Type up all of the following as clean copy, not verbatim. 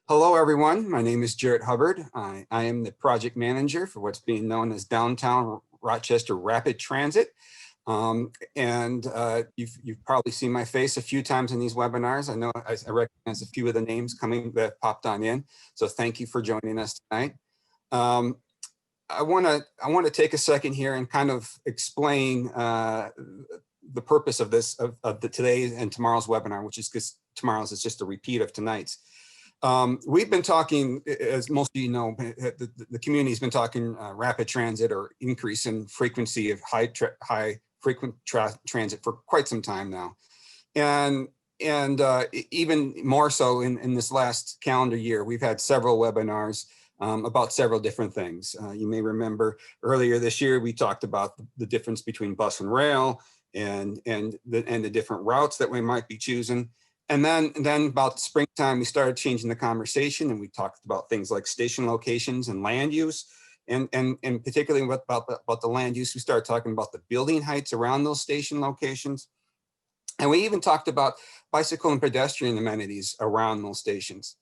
Hello, everyone. My name is Jarrett Hubbard. I am the project manager for what's being known as Downtown Rochester Rapid Transit. You've probably seen my face a few times in these webinars. I know I recognize a few of the names coming that popped on in. So thank you for joining us tonight. I want to take a second here and kind of explain the purpose of this of the today's and tomorrow's webinar, which is because tomorrow's is just a repeat of tonight's. We've been talking, as most of you know, the community's been talking rapid transit or increase in frequency of high frequent transit for quite some time now. And even more so in this last calendar year, we've had several webinars about several different things. You may remember earlier this year, we talked about the difference between bus and rail and the different routes that we might be choosing. And then about springtime, we started changing the conversation and we talked about things like station locations and land use. And particularly about the land use, we started talking about the building heights around those station locations. And we even talked about bicycle and pedestrian amenities around those stations.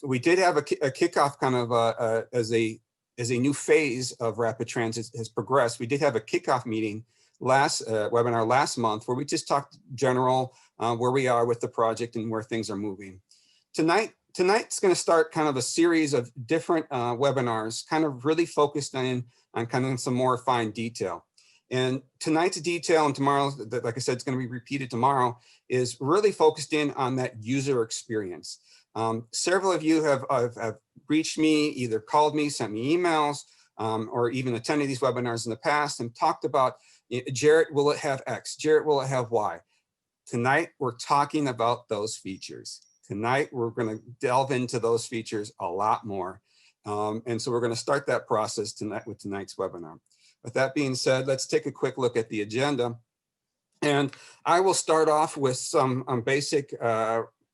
We did have a kickoff kind of as a new phase of rapid transit has progressed. We did have a kickoff meeting webinar last month where we just talked general where we are with the project and where things are moving. Tonight's going to start kind of a series of different webinars, kind of really focused on kind of some more fine detail. And tonight's detail and tomorrow's, like I said, it's going to be repeated tomorrow, is really focused in on that user experience. Several of you have reached me, either called me, sent me emails, or even attended these webinars in the past and talked about, Jarrett, will it have X? Jarrett, will it have Y? Tonight, we're talking about those features. Tonight, we're going to delve into those features a lot more. And so we're going to start that process tonight with tonight's webinar. With that being said, let's take a quick look at the agenda. And I will start off with some basic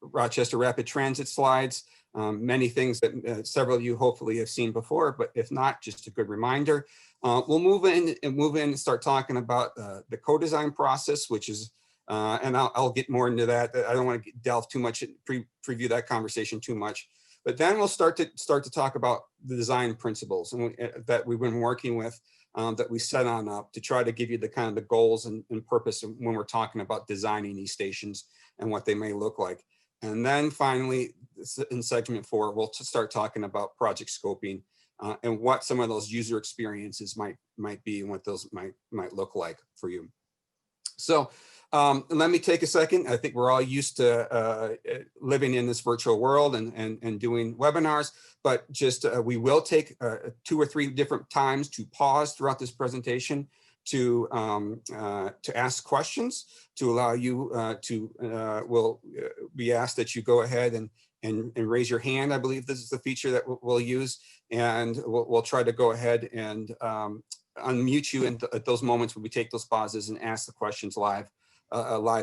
Rochester Rapid Transit slides, many things that several of you hopefully have seen before, but if not, just a good reminder. We'll move in and start talking about the co-design process, which is, and I'll get more into that. I don't want to delve too much, preview that conversation too much. But then we'll start to talk about the design principles that we've been working with, that we set on up to try to give you the kind of the goals and purpose when we're talking about designing these stations and what they may look like. And then finally, in segment 4, we'll start talking about project scoping and what some of those user experiences might be and what those might look like for you. So let me take a second. I think we're all used to living in this virtual world and doing webinars, but just we will take 2 or 3 different times to pause throughout this presentation to ask questions, to allow you we'll be asked that you go ahead and raise your hand. I believe this is the feature that we'll use, and we'll try to go ahead and unmute you at those moments when we take those pauses and ask the questions live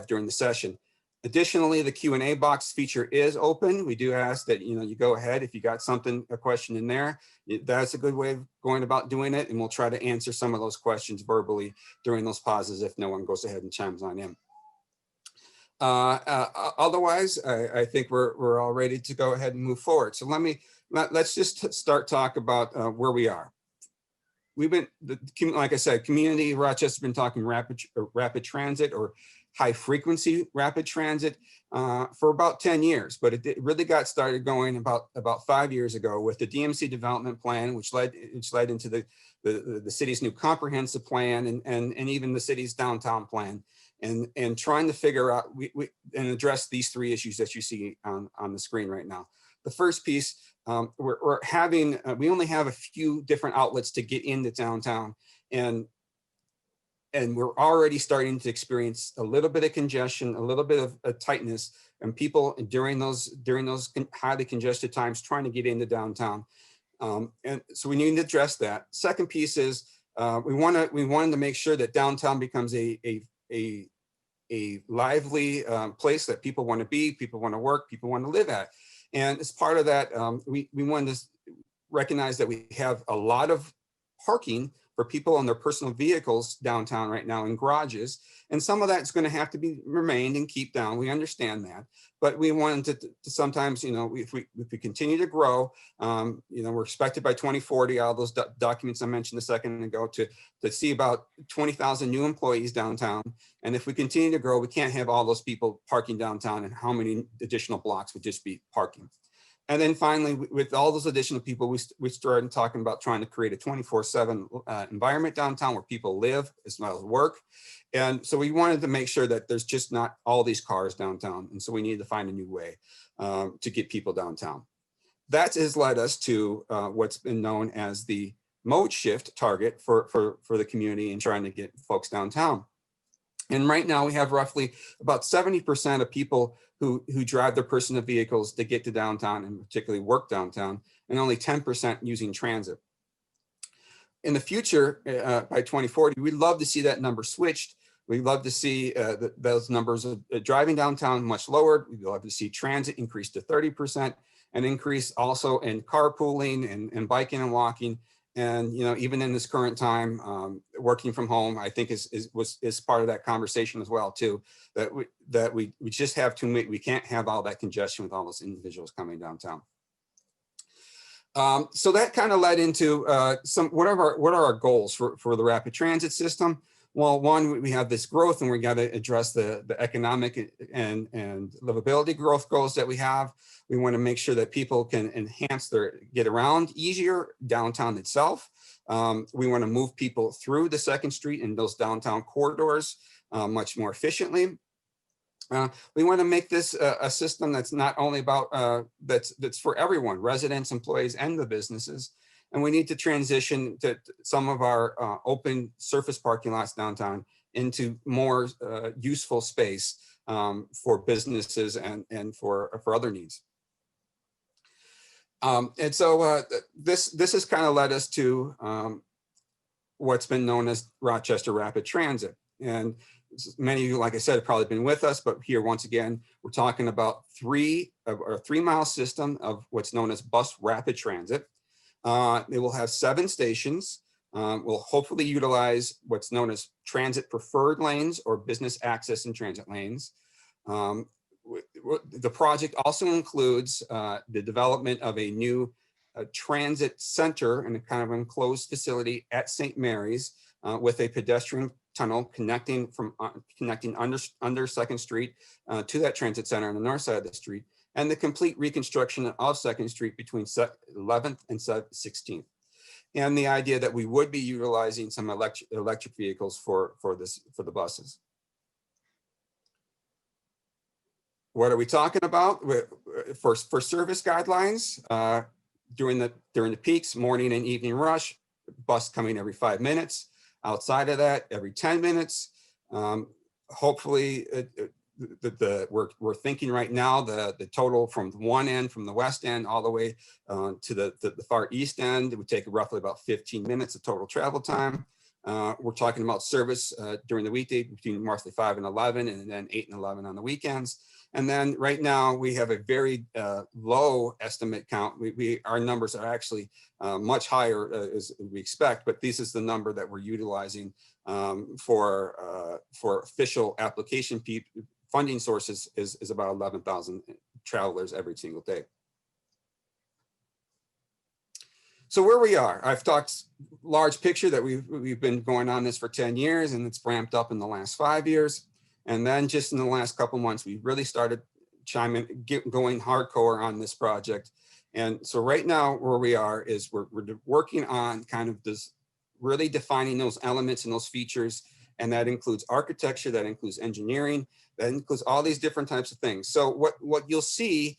during the session. Additionally, the Q&A box feature is open. We do ask that you go ahead if you got a question in there. That's a good way of going about doing it, and we'll try to answer some of those questions verbally during those pauses if no one goes ahead and chimes on in. Otherwise, I think we're all ready to go ahead and move forward. So let's just start talk about where we are. We've been, like I said, community Rochester's been talking rapid transit or high frequency rapid transit for about 10 years, but it really got started going about 5 years ago with the DMC development plan, which led into the city's new comprehensive plan and even the city's downtown plan, and trying to figure out and address these 3 issues that you see on the screen right now. The first piece, we only have a few different outlets to get into downtown, and we're already starting to experience a little bit of congestion, a little bit of tightness, and people during those highly congested times trying to get into downtown. And so we need to address that. Second piece is we wanted to make sure that downtown becomes a lively place that people want to be, people want to work, people want to live at. And as part of that, we wanted to recognize that we have a lot of parking for people on their personal vehicles downtown right now in garages. And some of that's going to have to be remained and keep down. We understand that. But we wanted to sometimes, if we continue to grow, we're expected by 2040, all those documents I mentioned a second ago, to see about 20,000 new employees downtown. And if we continue to grow, we can't have all those people parking downtown, and how many additional blocks would just be parking. And then finally, with all those additional people, we started talking about trying to create a 24/7 environment downtown where people live as well as work. And so we wanted to make sure that there's just not all these cars downtown. And so we needed to find a new way to get people downtown. That has led us to what's been known as the mode shift target for the community and trying to get folks downtown. And right now we have roughly about 70% of people who drive their personal vehicles to get to downtown and particularly work downtown, and only 10% using transit. In the future, by 2040, we'd love to see that number switched. We'd love to see those numbers of driving downtown much lowered. We'd love to see transit increase to 30%, and increase also in carpooling and biking and walking. And even in this current time, working from home, I think is part of that conversation as well too. That we just have too many. We can't have all that congestion with all those individuals coming downtown. So that kind of led into what are our goals for the rapid transit system? Well, one, we have this growth, and we got to address the economic and livability growth goals that we have. We want to make sure that people can get around easier downtown itself. We want to move people through the 2nd Street and those downtown corridors much more efficiently. We want to make this a system that's not only about, that's for everyone, residents, employees, and the businesses. And we need to transition to some of our open surface parking lots downtown into more useful space for businesses and for other needs. And so this has kind of led us to what's been known as Rochester Rapid Transit. And many of you, like I said, have probably been with us, but here once again, we're talking about a 3-mile system of what's known as bus rapid transit. It will have 7 stations. We'll hopefully utilize what's known as transit preferred lanes or business access and transit lanes. The project also includes the development of a new transit center and a kind of enclosed facility at St. Mary's with a pedestrian tunnel connecting under 2nd Street to that transit center on the north side of the street, and the complete reconstruction of 2nd Street between 11th and 16th. And the idea that we would be utilizing some electric vehicles for the buses. What are we talking about? For service guidelines, during the peaks, morning and evening rush, bus coming every 5 minutes. Outside of that, every 10 minutes. Hopefully, we're thinking right now the total from one end, from the west end, all the way to the far east end, it would take roughly about 15 minutes of total travel time. We're talking about service during the weekday between roughly 5 and 11, and then 8 and 11 on the weekends. And then right now we have a very low estimate count. Our numbers are actually much higher as we expect, but this is the number that we're utilizing for official application funding sources is about 11,000 travelers every single day. So where we are, I've talked large picture that we've been going on this for 10 years, and it's ramped up in the last 5 years. And then just in the last couple months, we really started going hardcore on this project. And so right now where we are is we're working on kind of this, really defining those elements and those features. And that includes architecture, that includes engineering, that includes all these different types of things. So what you'll see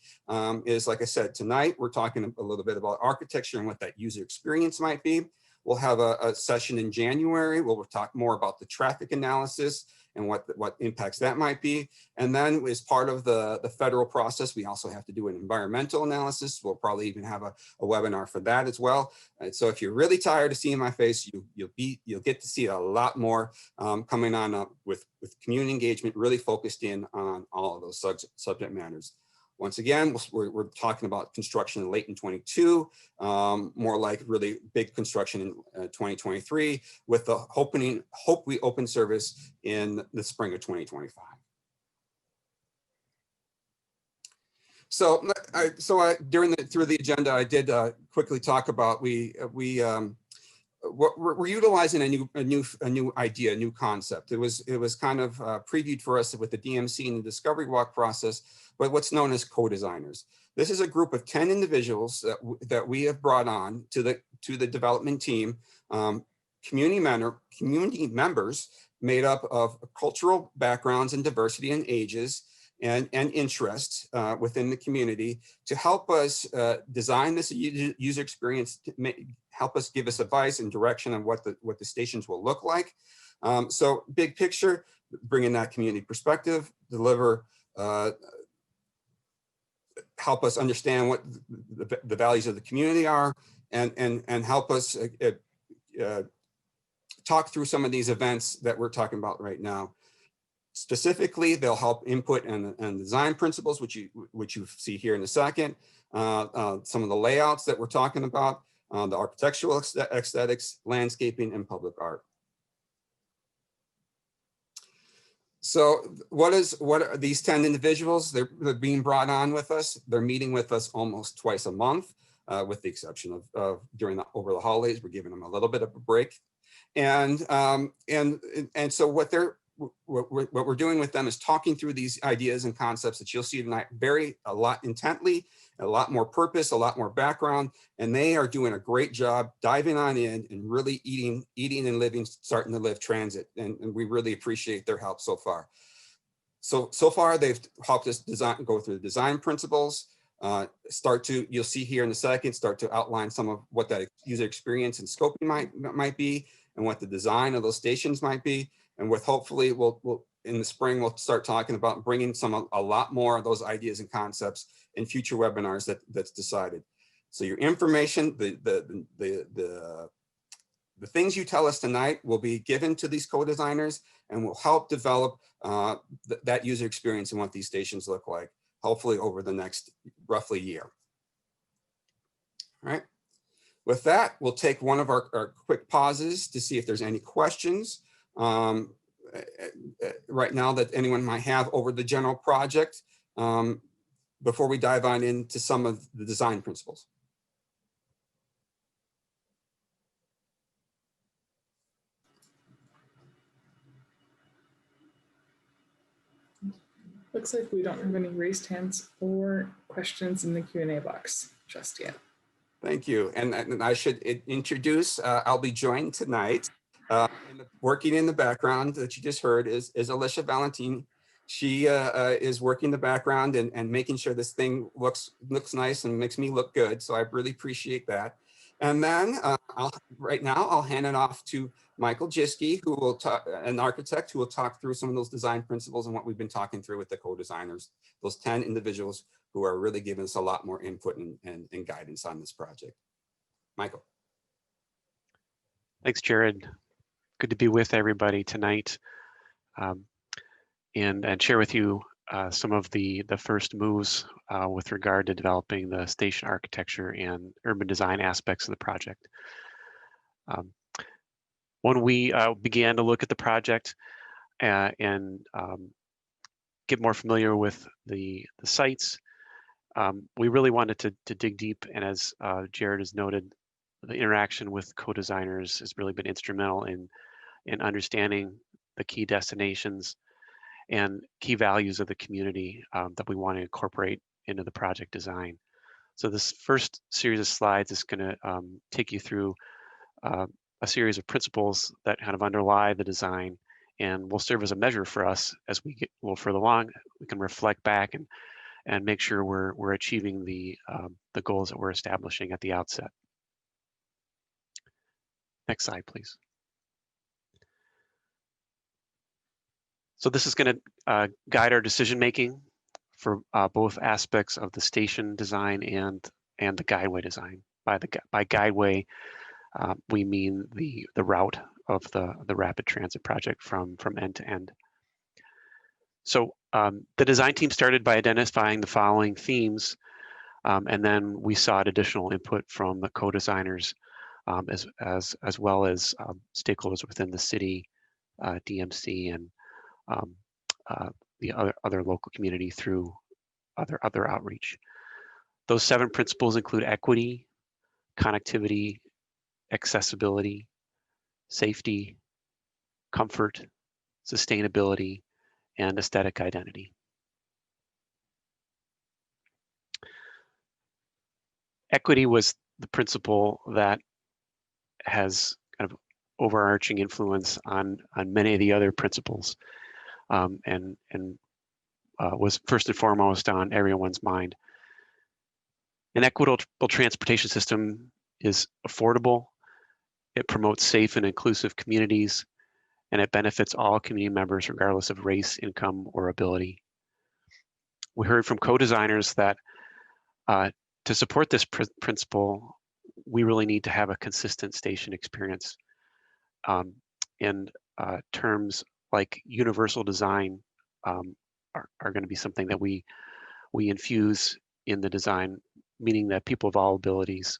is, like I said, tonight, we're talking a little bit about architecture and what that user experience might be. We'll have a session in January where we'll talk more about the traffic analysis and what impacts that might be. And then as part of the federal process, we also have to do an environmental analysis. We'll probably even have a webinar for that as well. And so if you're really tired of seeing my face, you'll get to see a lot more coming on with community engagement, really focused in on all of those subject matters. Once again, we're talking about construction late in 22, more like really big construction in 2023, with the hope we open service in the spring of 2025. So, through the agenda, I did quickly talk about we're utilizing a new idea, a new concept. It was kind of previewed for us with the DMC and the discovery walk process, but what's known as co-designers. This is a group of 10 individuals that we have brought on to the development team, community members made up of cultural backgrounds and diversity and ages and interests within the community to help us design this user experience, help us give us advice and direction on what the stations will look like. So big picture, bring in that community perspective, deliver, help us understand what the values of the community are, and help us talk through some of these events that we're talking about right now. Specifically, they'll help input and design principles, which you see here in a second. Some of the layouts that we're talking about, the architectural aesthetics, landscaping, and public art. So what are these 10 individuals? They're being brought on with us. They're meeting with us almost twice a month, with the exception of over the holidays. We're giving them a little bit of a break. And so what we're doing with them is talking through these ideas and concepts that you'll see tonight a lot intently, a lot more purpose, a lot more background, and they are doing a great job diving on in and really eating and living, starting to live transit. And we really appreciate their help so far. So far they've helped us go through the design principles, you'll see here in a second, start to outline some of what that user experience and scoping might be, and what the design of those stations might be. And hopefully we'll in the spring, we'll start talking about bringing a lot more of those ideas and concepts in future webinars that's decided. So your information, the things you tell us tonight will be given to these co-designers and will help develop that user experience and what these stations look like, hopefully over the next roughly year. All right. With that, we'll take one of our quick pauses to see if there's any questions right now that anyone might have over the general project before we dive on into some of the design principles. Looks like we don't have any raised hands or questions in the Q&A box just yet. Thank you. And I should introduce, I'll be joined tonight, working in the background that you just heard is Alicia Valentine. She is working the background and making sure this thing looks nice and makes me look good. So I really appreciate that. And then right now I'll hand it off to Michael Jiske, who will an architect who will talk through some of those design principles and what we've been talking through with the co-designers, those 10 individuals who are really giving us a lot more input and guidance on this project. Michael. Thanks, Jared. Good to be with everybody tonight and share with you some of the first moves with regard to developing the station architecture and urban design aspects of the project. When we began to look at the project and get more familiar with the sites, we really wanted to dig deep, and as Jared has noted, the interaction with co-designers has really been instrumental in understanding the key destinations and key values of the community that we want to incorporate into the project design. So this first series of slides is going to take you through a series of principles that kind of underlie the design and will serve as a measure for us as we get a little further along. We can reflect back and make sure we're achieving the goals that we're establishing at the outset. Next slide, please. So this is going to guide our decision making for both aspects of the station design and the guideway design. By guideway, we mean the route of the rapid transit project from end to end. So The design team started by identifying the following themes, and then we sought additional input from the co-designers as well as stakeholders within the city, DMC, and the other local community through other outreach. Those 7 principles include equity, connectivity, accessibility, safety, comfort, sustainability, and aesthetic identity. Equity was the principle that has kind of overarching influence on many of the other principles, and was first and foremost on everyone's mind. An equitable transportation system is affordable, it promotes safe and inclusive communities, and it benefits all community members regardless of race, income, or ability. We heard from co-designers that to support this principle, we really need to have a consistent station experience. And terms like universal design are going to be something that we infuse in the design, meaning that people of all abilities,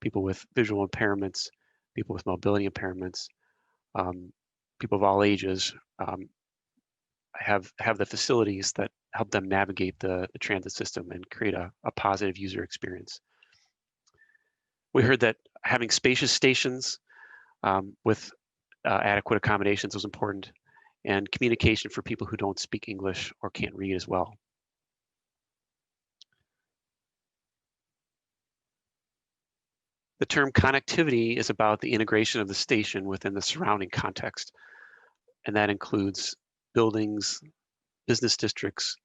people with visual impairments, people with mobility impairments, people of all ages have the facilities that help them navigate the transit system and create a positive user experience. We heard that having spacious stations with adequate accommodations was important, and communication for people who don't speak English or can't read as well. The term connectivity is about the integration of the station within the surrounding context, and that includes buildings, business districts,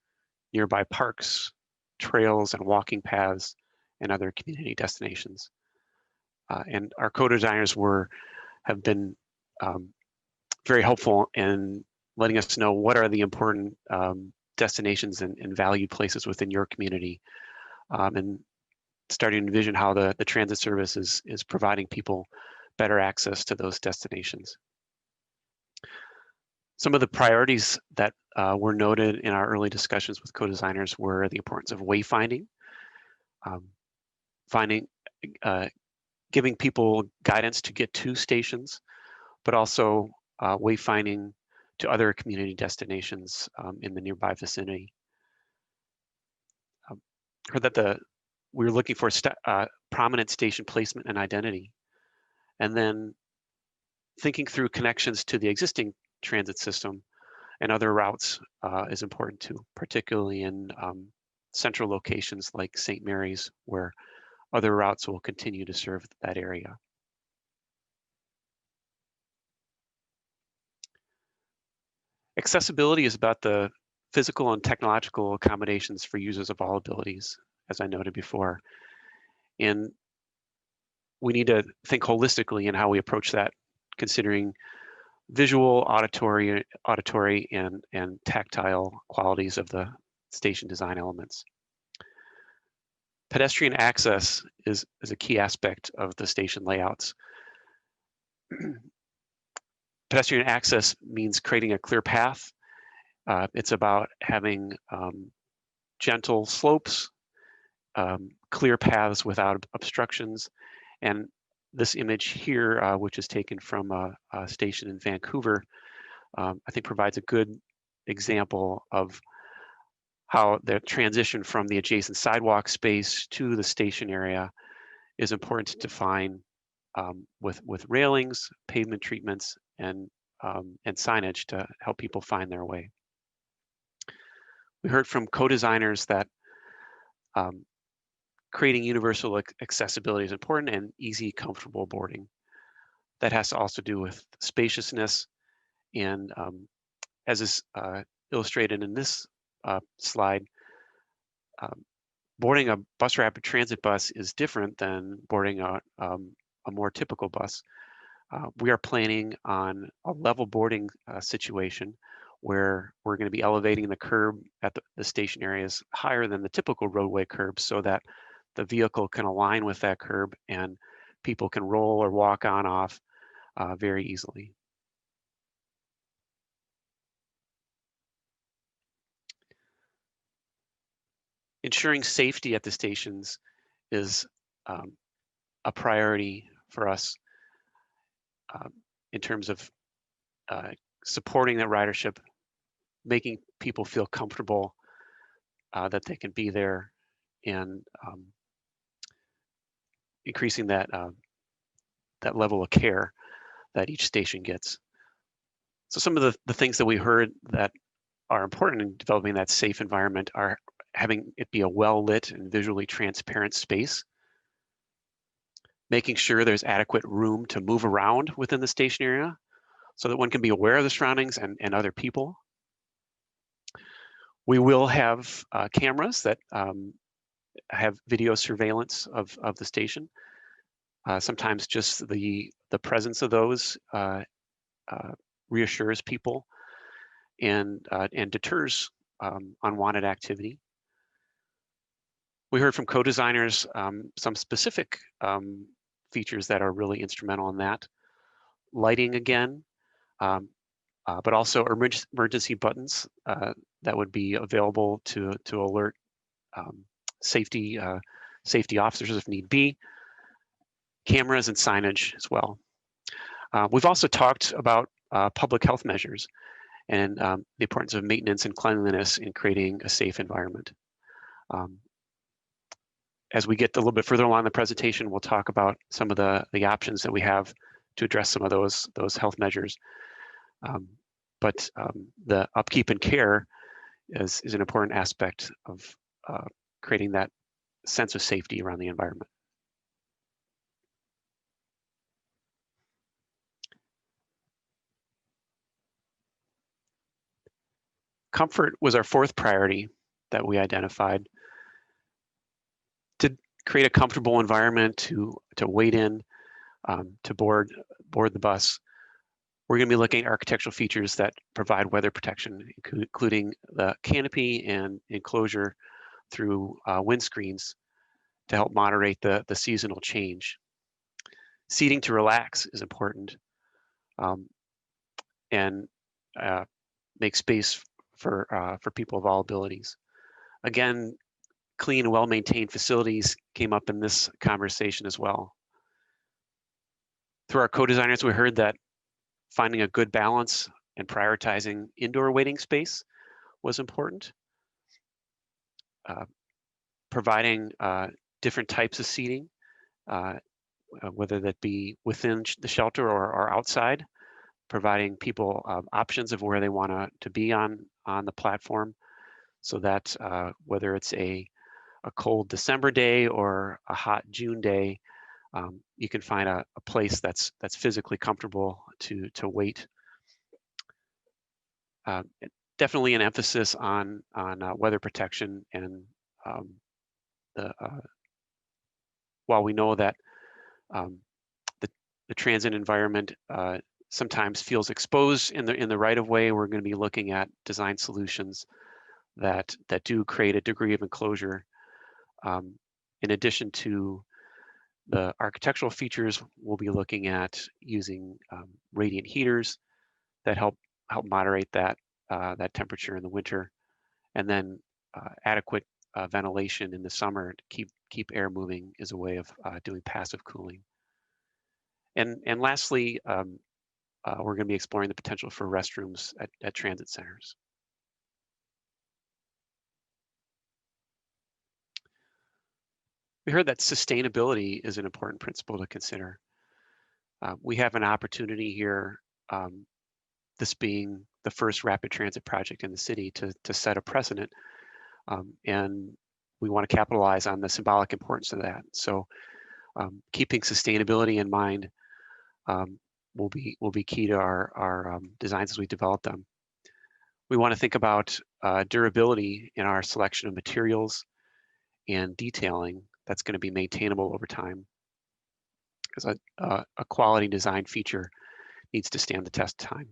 nearby parks, trails and walking paths, and other community destinations. And our co-designers have been very helpful in letting us know what are the important destinations and valued places within your community, and starting to envision how the transit service is providing people better access to those destinations. Some of the priorities that were noted in our early discussions with co-designers were the importance of wayfinding, giving people guidance to get to stations, but also wayfinding to other community destinations in the nearby vicinity. Heard that we were looking for prominent station placement and identity, and then thinking through connections to the existing transit system and other routes is important too, particularly in central locations like St. Mary's, where other routes will continue to serve that area. Accessibility is about the physical and technological accommodations for users of all abilities, as I noted before. And we need to think holistically in how we approach that, considering visual, auditory, and tactile qualities of the station design elements. Pedestrian access is a key aspect of the station layouts. Pedestrian access means creating a clear path. It's about having gentle slopes, clear paths without obstructions. And this image here, which is taken from a station in Vancouver, I think provides a good example of how the transition from the adjacent sidewalk space to the station area is important to define with railings, pavement treatments, and signage to help people find their way. We heard from co-designers that creating universal accessibility is important, and easy, comfortable boarding. That has to also do with spaciousness, and as is illustrated in this slide, boarding a bus rapid transit bus is different than boarding a more typical bus. We are planning on a level boarding situation where we're going to be elevating the curb at the station areas higher than the typical roadway curb, so that the vehicle can align with that curb and people can roll or walk on off very easily. ensuring safety at the stations is a priority for us in terms of supporting that ridership, making people feel comfortable that they can be there, and increasing that that level of care that each station gets. So some of the things that we heard that are important in developing that safe environment are having it be a well-lit and visually transparent space, making sure there's adequate room to move around within the station area so that one can be aware of the surroundings and other people. We will have cameras that have video surveillance of the station. Sometimes just the presence of those reassures people and deters unwanted activity. We heard from co-designers some specific features that are really instrumental in that. Lighting again, but also emergency buttons that would be available to alert safety officers if need be. Cameras and signage as well. We've also talked about public health measures and the importance of maintenance and cleanliness in creating a safe environment. As we get a little bit further along the presentation, we'll talk about some of the options that we have to address some of those health measures. But the upkeep and care is an important aspect of creating that sense of safety around the environment. Comfort was our fourth priority that we identified. To create a comfortable environment to wait in, to board the bus, we're going to be looking at architectural features that provide weather protection, including the canopy and enclosure through windscreens to help moderate the seasonal change. Seating to relax is important and make space for people of all abilities. Again, clean and well-maintained facilities came up in this conversation as well. Through our co-designers, we heard that finding a good balance and prioritizing indoor waiting space was important. Providing different types of seating, whether that be within the shelter or outside, providing people options of where they want to be on the platform, so that whether it's a cold December day or a hot June day, you can find a place that's physically comfortable to wait. Definitely an emphasis on weather protection, and while we know that the transit environment sometimes feels exposed in the right of way, we're going to be looking at design solutions that do create a degree of enclosure. In addition to the architectural features, we'll be looking at using radiant heaters that help moderate that temperature in the winter, and then adequate ventilation in the summer to keep air moving is a way of doing passive cooling. And lastly, we're going to be exploring the potential for restrooms at transit centers. We heard that sustainability is an important principle to consider. We have an opportunity here, this being the first rapid transit project in the city, to set a precedent, and we want to capitalize on the symbolic importance of that. So keeping sustainability in mind will be key to our designs as we develop them. We want to think about durability in our selection of materials and detailing that's going to be maintainable over time, because a quality design feature needs to stand the test of time.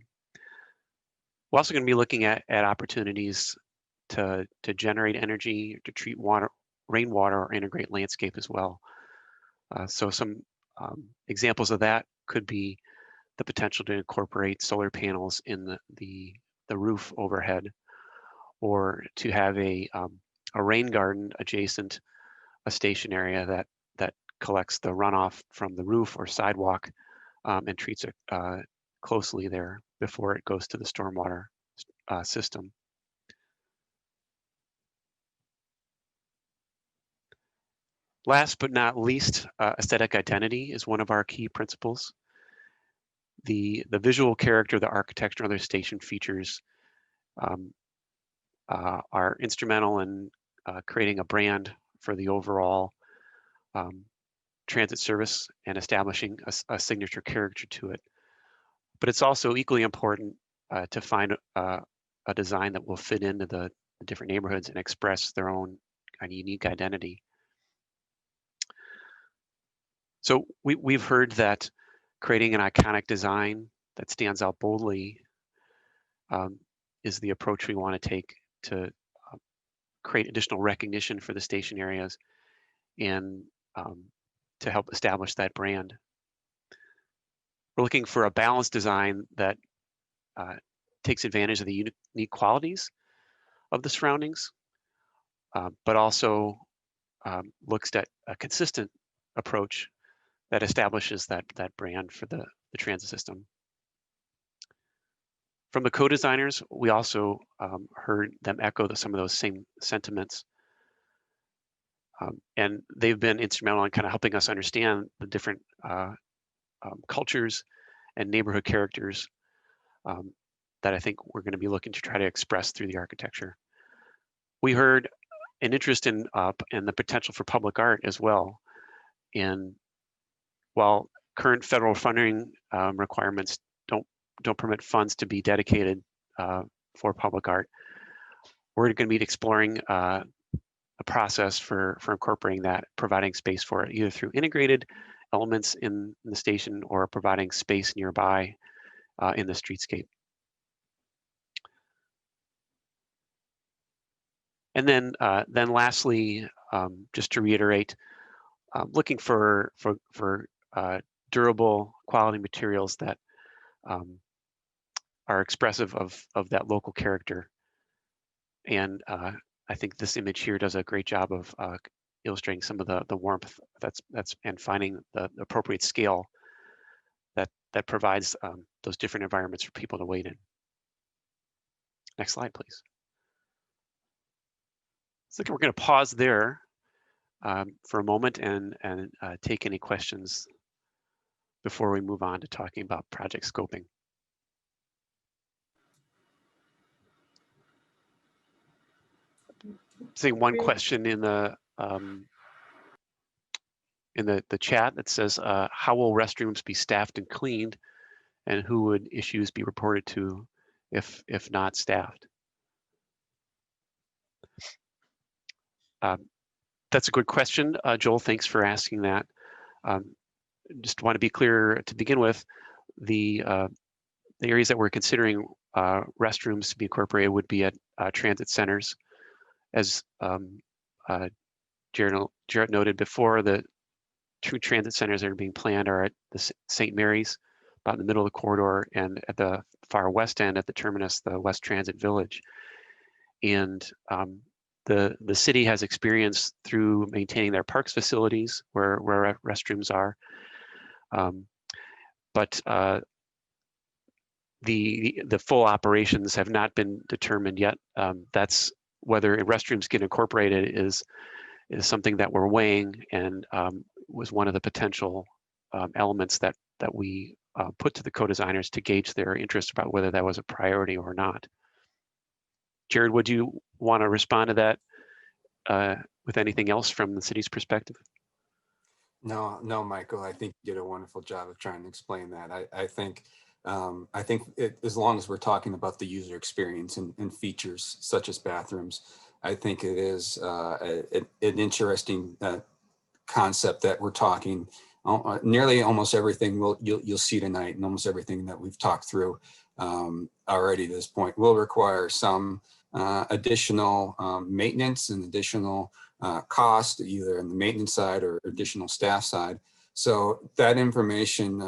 We're also going to be looking at opportunities to generate energy, to treat rainwater, or integrate landscape as well. So some examples of that could be the potential to incorporate solar panels in the roof overhead, or to have a rain garden adjacent a station area that collects the runoff from the roof or sidewalk and treats it closely there before it goes to the stormwater system. Last but not least, aesthetic identity is one of our key principles. The visual character, the architecture, and other station features are instrumental in creating a brand for the overall transit service and establishing a signature character to it. But it's also equally important to find a design that will fit into the different neighborhoods and express their own unique identity. So we've heard that creating an iconic design that stands out boldly is the approach we want to take to create additional recognition for the station areas and to help establish that brand. We're looking for a balanced design that takes advantage of the unique qualities of the surroundings, but also looks at a consistent approach that establishes that brand for the transit system. From the co-designers, we also heard them echo some of those same sentiments. And they've been instrumental in kind of helping us understand the different cultures and neighborhood characters that I think we're going to be looking to try to express through the architecture. We heard an interest in the potential for public art as well. And while current federal funding requirements don't permit funds to be dedicated for public art, we're going to be exploring a process for incorporating that, providing space for it, either through integrated elements in the station or providing space nearby in the streetscape. And then lastly, just to reiterate, looking for durable quality materials that are expressive of that local character. And I think this image here does a great job of illustrating some of the warmth that's and finding the appropriate scale that provides those different environments for people to wait in. Next slide, please. So we're going to pause there for a moment and take any questions before we move on to talking about project scoping. Seeing one question in the chat that says, how will restrooms be staffed and cleaned, and who would issues be reported to if not staffed? That's a good question, Joel. Thanks for asking that. Just want to be clear to begin with, the areas that we're considering restrooms to be incorporated would be at transit centers. As Jared noted before, the two transit centers that are being planned are at the St. Mary's, about in the middle of the corridor, and at the far west end at the terminus, the West Transit Village. And the city has experience through maintaining their parks facilities where restrooms are. But the full operations have not been determined yet. That's whether restrooms get incorporated is something that we're weighing, and was one of the potential elements that we put to the co-designers to gauge their interest about whether that was a priority or not. Jared, would you want to respond to that with anything else from the city's perspective? No, Michael, I think you did a wonderful job of trying to explain that. I think as long as we're talking about the user experience and features such as bathrooms, I think it is an interesting concept that we're talking. Nearly almost everything you'll see tonight, and almost everything that we've talked through already to this point will require some additional maintenance and additional cost, either on the maintenance side or additional staff side. So that information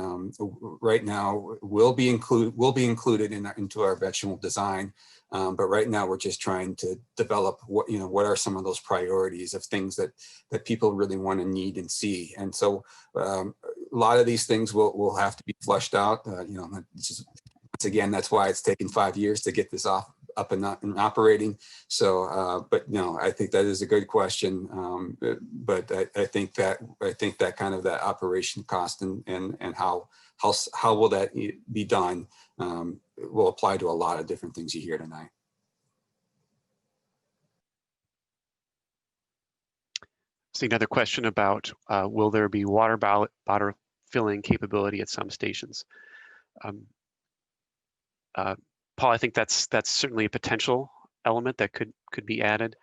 right now will be included into our eventual design. But right now we're just trying to develop what are some of those priorities of things that people really want to need and see. And so a lot of these things will have to be fleshed out. Once again, that's why it's taken 5 years to get this up and operating. So, but no, I think that is a good question. But I think that kind of that operation cost and how will that be done will apply to a lot of different things you hear tonight. See another question about will there be water filling capability at some stations? Paul, I think that's certainly a potential element that could be added,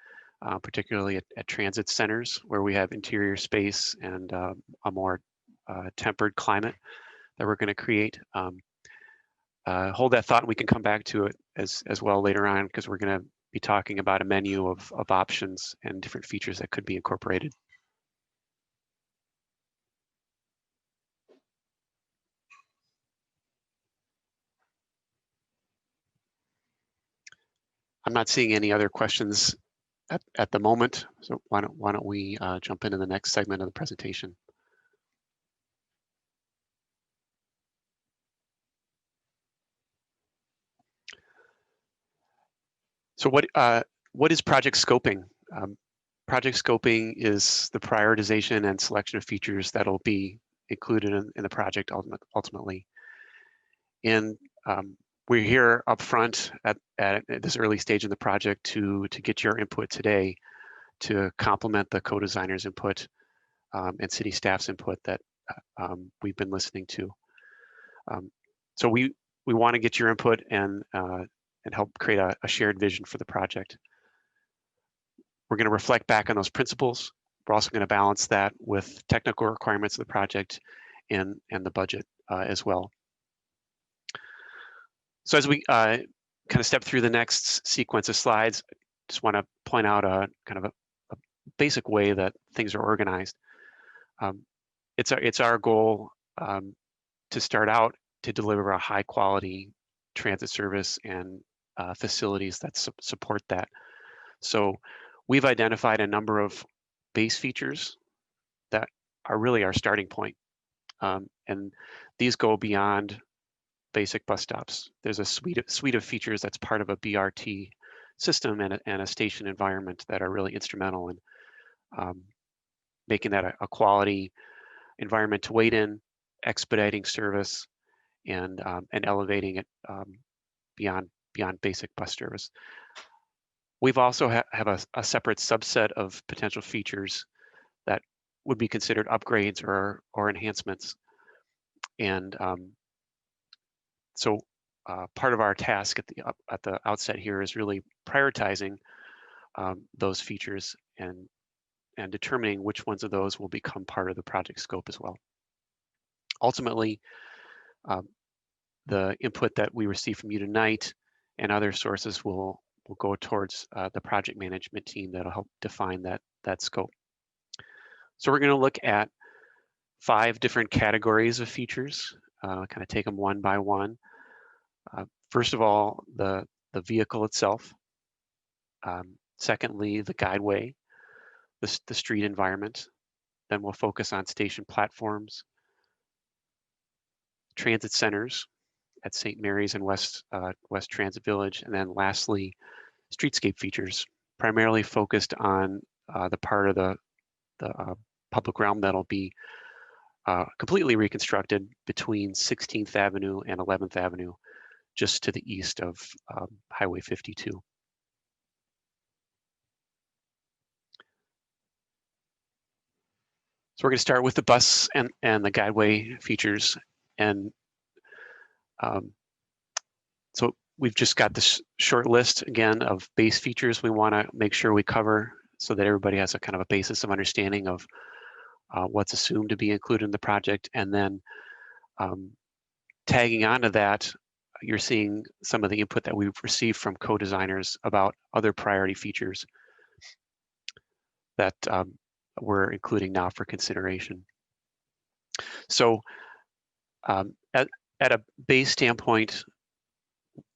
particularly at transit centers where we have interior space and a more tempered climate that we're going to create. Hold that thought, and we can come back to it as well later on, because we're going to be talking about a menu of options and different features that could be incorporated. I'm not seeing any other questions at the moment, so why don't we jump into the next segment of the presentation. So what is project scoping? Project scoping is the prioritization and selection of features that'll be included in the project ultimately. And we're here up front at this early stage in the project to get your input today to complement the co-designer's input and city staff's input that we've been listening to. So we want to get your input and help create a shared vision for the project. We're going to reflect back on those principles. We're also going to balance that with technical requirements of the project and the budget as well. So as we kind of step through the next sequence of slides, I just want to point out a kind of a basic way that things are organized. It's our goal to start out to deliver a high quality transit service and facilities that support that. So we've identified a number of base features that are really our starting point. And these go beyond basic bus stops. There's a suite of features that's part of a BRT system and a station environment that are really instrumental in making that a quality environment to wait in, expediting service, and elevating it beyond basic bus service. We've also have a separate subset of potential features that would be considered upgrades or enhancements. And so part of our task at the outset here is really prioritizing those features and determining which ones of those will become part of the project scope as well. Ultimately, the input that we receive from you tonight and other sources will go towards the project management team that'll help define that scope. So we're going to look at 5 different categories of features, kind of take them one by one. First of all, the vehicle itself. Secondly, the guideway, the street environment. Then we'll focus on station platforms, transit centers at St. Mary's and West Transit Village, and then lastly, streetscape features, primarily focused on the part of the public realm that'll be completely reconstructed between 16th Avenue and 11th Avenue, just to the east of Highway 52. So we're going to start with the bus and the guideway features. And so we've just got this short list again of base features we want to make sure we cover so that everybody has a kind of a basis of understanding of what's assumed to be included in the project. And then tagging onto that, you're seeing some of the input that we've received from co-designers about other priority features that we're including now for consideration. So at a base standpoint,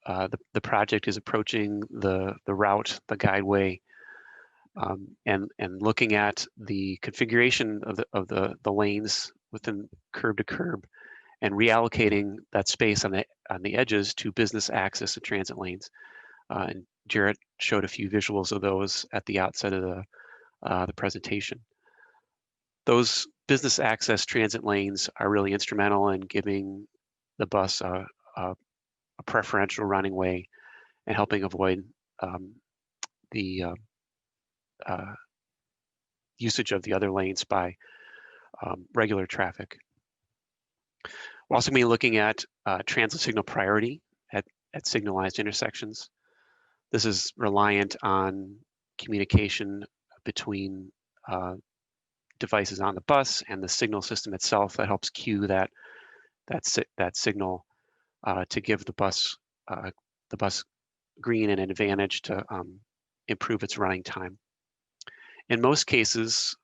the project is approaching the route, the guideway, and looking at the configuration of the lanes within curb to curb, and reallocating that space on the edges to business access and transit lanes. And Jarrett showed a few visuals of those at the outset of the presentation. Those business access transit lanes are really instrumental in giving the bus a preferential running way and helping avoid the usage of the other lanes by regular traffic. We're also going to be looking at transit signal priority at signalized intersections. This is reliant on communication between devices on the bus and the signal system itself that helps cue that signal to give the bus green and an advantage to improve its running time. In most cases,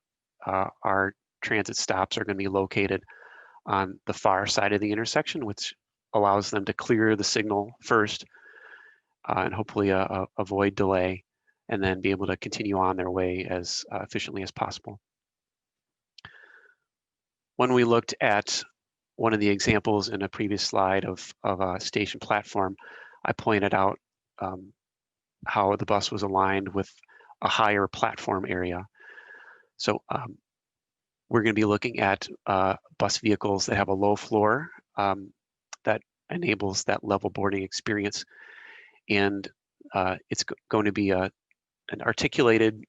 our transit stops are going to be located on the far side of the intersection, which allows them to clear the signal first and hopefully avoid delay, and then be able to continue on their way as efficiently as possible. When we looked at one of the examples in a previous slide of a station platform, I pointed out how the bus was aligned with a higher platform area. So we're going to be looking at bus vehicles that have a low floor that enables that level boarding experience. And it's going to be an articulated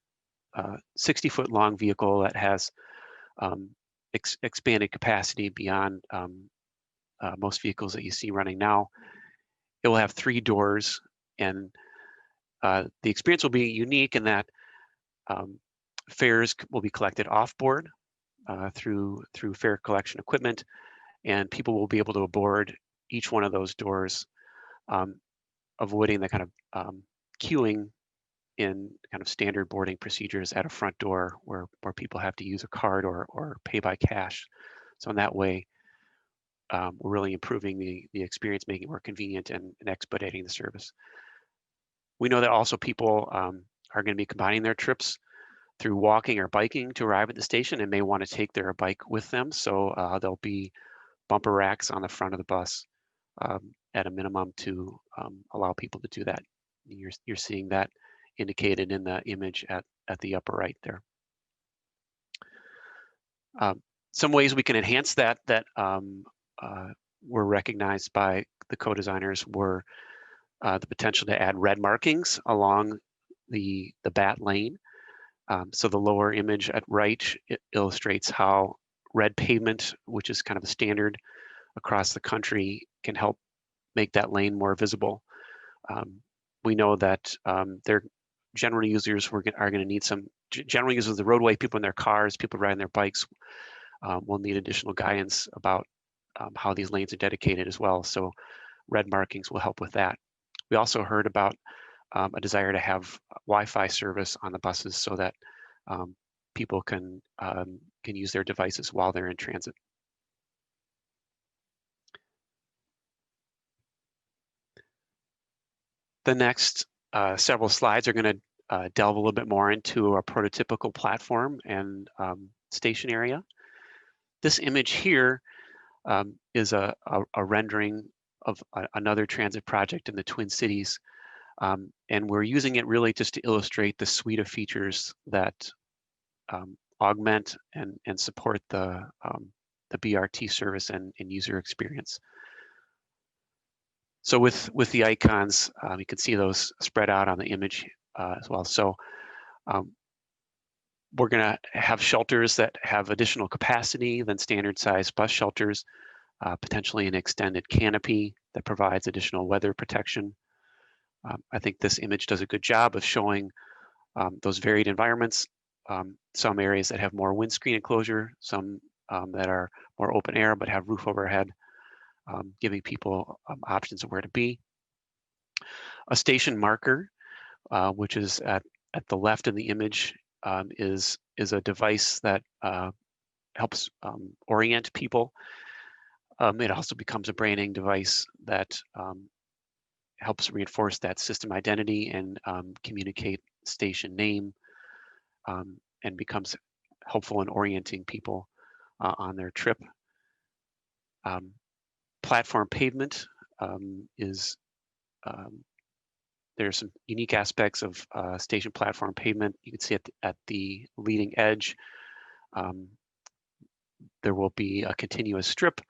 60-foot long vehicle that has expanded capacity beyond most vehicles that you see running now. It will have 3 doors, and the experience will be unique in that fares will be collected off-board through fare collection equipment, and people will be able to board each one of those doors, avoiding the kind of queuing in kind of standard boarding procedures at a front door where people have to use a card or pay by cash. So in that way, we're really improving the experience, making it more convenient and expediting the service. We know that also people are going to be combining their trips through walking or biking to arrive at the station and may want to take their bike with them. So there'll be bumper racks on the front of the bus at a minimum to allow people to do that. You're seeing that indicated in the image at the upper right there. Some ways we can enhance that were recognized by the co-designers were the potential to add red markings along the BAT lane. So the lower image at right, it illustrates how red pavement, which is kind of a standard across the country, can help make that lane more visible. We know that their general users are going to need some general users of the roadway, people in their cars, people riding their bikes, will need additional guidance about how these lanes are dedicated as well. So red markings will help with that. We also heard about a desire to have Wi-Fi service on the buses so that people can use their devices while they're in transit. The next several slides are going to delve a little bit more into a prototypical platform and station area. This image here is a rendering of another transit project in the Twin Cities. And we're using it really just to illustrate the suite of features that augment and support the BRT service and user experience. So with the icons, you can see those spread out on the image as well. So we're going to have shelters that have additional capacity than standard size bus shelters, potentially an extended canopy that provides additional weather protection. I think this image does a good job of showing those varied environments. Some areas that have more windscreen enclosure, some that are more open air but have roof overhead, giving people options of where to be. A station marker, which is at the left of the image, is a device that helps orient people. It also becomes a branding device that helps reinforce that system identity and communicate station name, and becomes helpful in orienting people on their trip. Platform pavement is there's some unique aspects of station platform pavement. You can see at the leading edge, there will be a continuous strip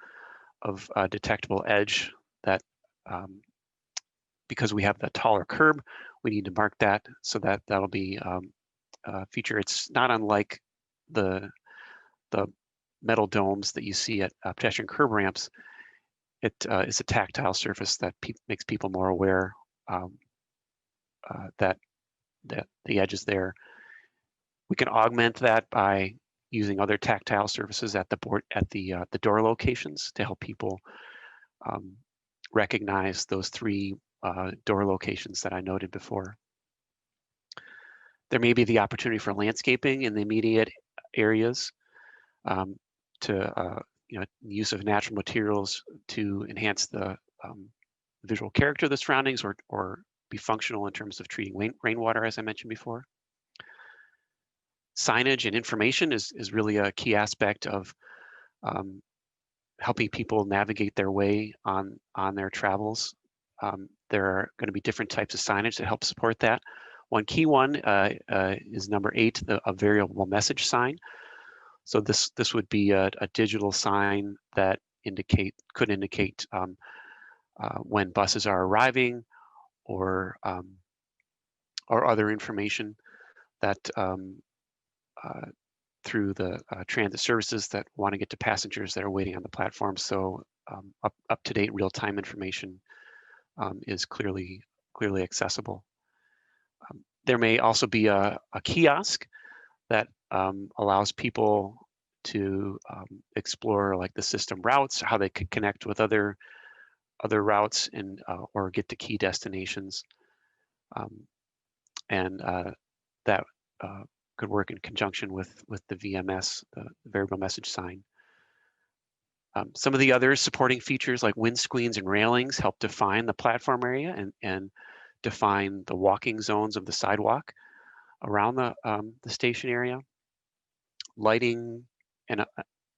of detectable edge that, because we have the taller curb, we need to mark that, so that that'll be a feature. It's not unlike the metal domes that you see at pedestrian curb ramps. It is a tactile surface that makes people more aware that the edge is there. We can augment that by using other tactile surfaces at the door locations to help people recognize those 3 door locations that I noted before. There may be the opportunity for landscaping in the immediate areas, to use of natural materials to enhance the visual character of the surroundings, or be functional in terms of treating rainwater, as I mentioned before. Signage and information is really a key aspect of helping people navigate their way on their travels. There are going to be different types of signage that help support that. One key one is number 8, a variable message sign. So this would be a digital sign that could indicate when buses are arriving, or other information that through the transit services that want to get to passengers that are waiting on the platform. So up-to-date real-time information is clearly accessible. There may also be a kiosk that allows people to explore, like, the system routes, how they could connect with other routes, and or get to key destinations, and that could work in conjunction with the VMS, the variable message sign. Some of the other supporting features, like windscreens and railings, help define the platform area and define the walking zones of the sidewalk around the station area. Lighting and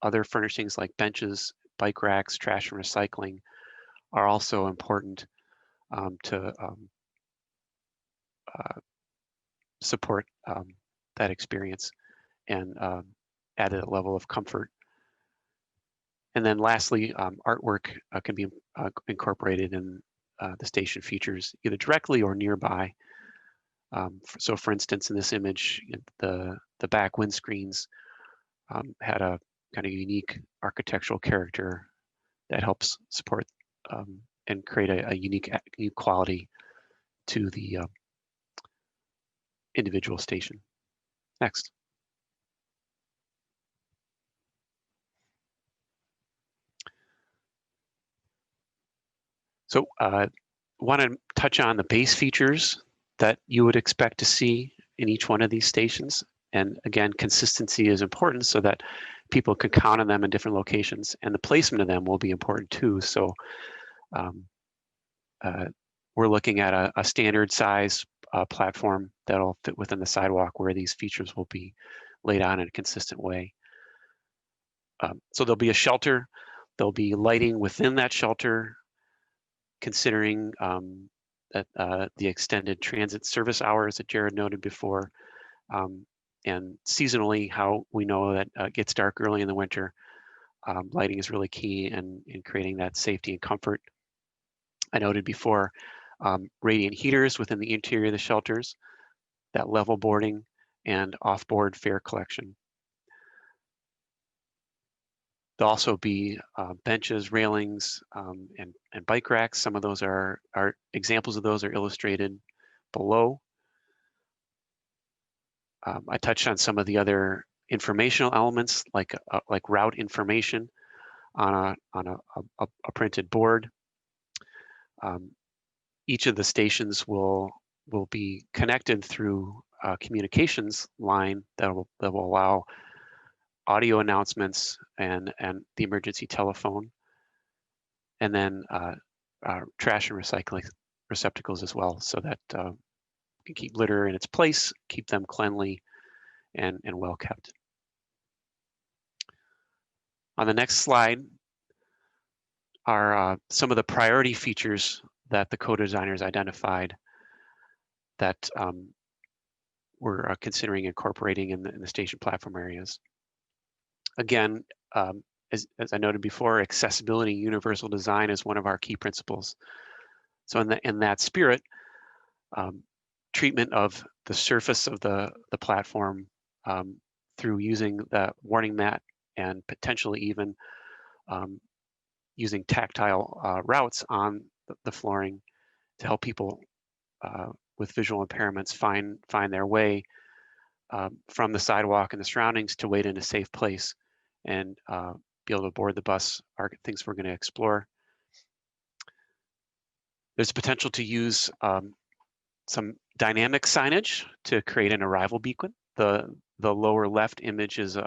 other furnishings like benches, bike racks, trash and recycling are also important to support that experience and add a level of comfort. And then lastly, artwork can be incorporated in the station features, either directly or nearby. So for instance, in this image, the back windscreens had a kind of unique architectural character that helps support and create a unique quality to the individual station. Next. So want to touch on the base features that you would expect to see in each one of these stations. And again, consistency is important so that people can count on them in different locations, and the placement of them will be important too. So we're looking at a standard size platform that'll fit within the sidewalk, where these features will be laid out in a consistent way. So there'll be a shelter, there'll be lighting within that shelter, considering that the extended transit service hours that Jared noted before, and seasonally, how we know that it gets dark early in the winter. Lighting is really key in creating that safety and comfort. I noted before, radiant heaters within the interior of the shelters, that level boarding, and off-board fare collection. There'll also be benches, railings, and bike racks. Some of those are examples of those are illustrated below. I touched on some of the other informational elements, like route information on a printed board. Each of the stations will be connected through a communications line that will allow audio announcements and the emergency telephone, and then trash and recycling receptacles as well, so that we can keep litter in its place, keep them cleanly and well kept. On the next slide are some of the priority features that the co-designers identified that we're considering incorporating in the station platform areas. Again, as I noted before, accessibility, universal design is one of our key principles. So in that spirit, treatment of the surface of the platform through using the warning mat and potentially even using tactile routes on the flooring to help people with visual impairments find their way from the sidewalk and the surroundings to wait in a safe place and be able to board the bus are things we're going to explore. There's potential to use some dynamic signage to create an arrival beacon. The lower left image is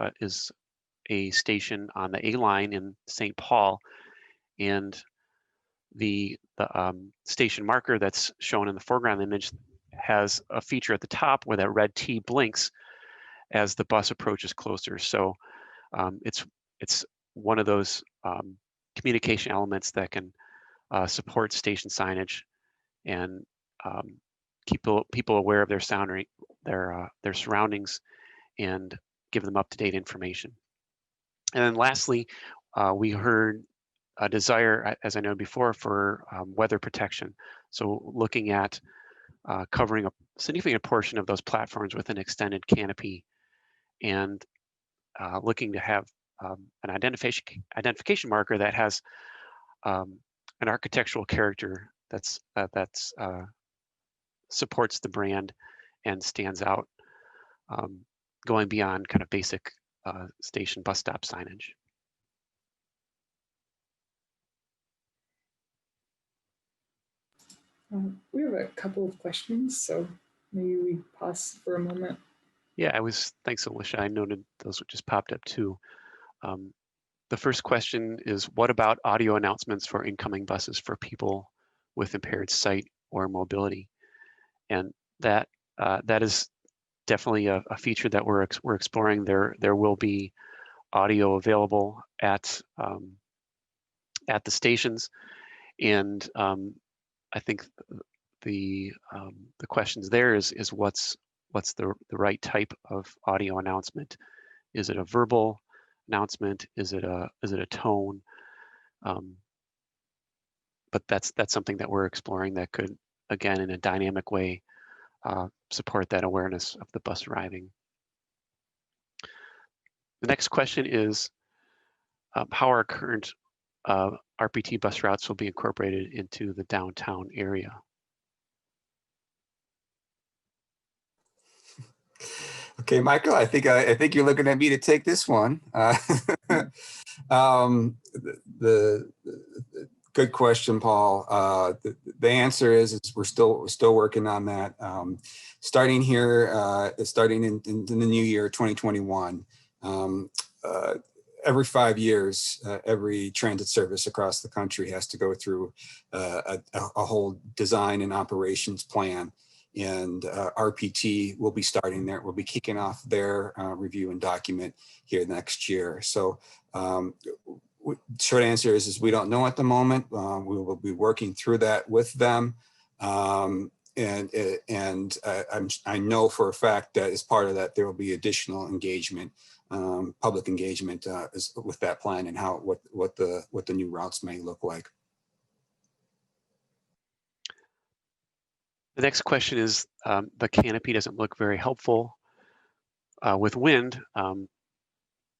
a station on the A line in St. Paul, and the station marker that's shown in the foreground image has a feature at the top where that red T blinks as the bus approaches closer. So it's one of those communication elements that can support station signage and keep people aware of their surroundings and give them up-to-date information. And then lastly, we heard a desire, as I noted before, for weather protection. So looking at covering a significant portion of those platforms with an extended canopy, and looking to have an identification marker that has an architectural character that's supports the brand and stands out, going beyond kind of basic station bus stop signage. We have a couple of questions, so maybe we pause for a moment. Yeah, thanks, Alicia. I noted those just popped up too. The first question is, what about audio announcements for incoming buses for people with impaired sight or mobility? And that is definitely a feature that we're exploring. There will be audio available at the stations, and I think the questions there is what's the right type of audio announcement? Is it a verbal announcement? Is it a tone? But that's something that we're exploring that could, again, in a dynamic way, support that awareness of the bus arriving. The next question is how our current RPT bus routes will be incorporated into the downtown area. Okay, Michael, I think you're looking at me to take this one. The good question, Paul. The answer is we're still working on that. Starting here, starting in the new year, 2021. Every 5 years, every transit service across the country has to go through a whole design and operations plan. And RPT will be starting there. We'll be kicking off their review and document here next year. So short answer is we don't know at the moment. We will be working through that with them. I know for a fact that as part of that, there will be additional engagement, public engagement with that plan and what the new routes may look like. The next question is, the canopy doesn't look very helpful with wind,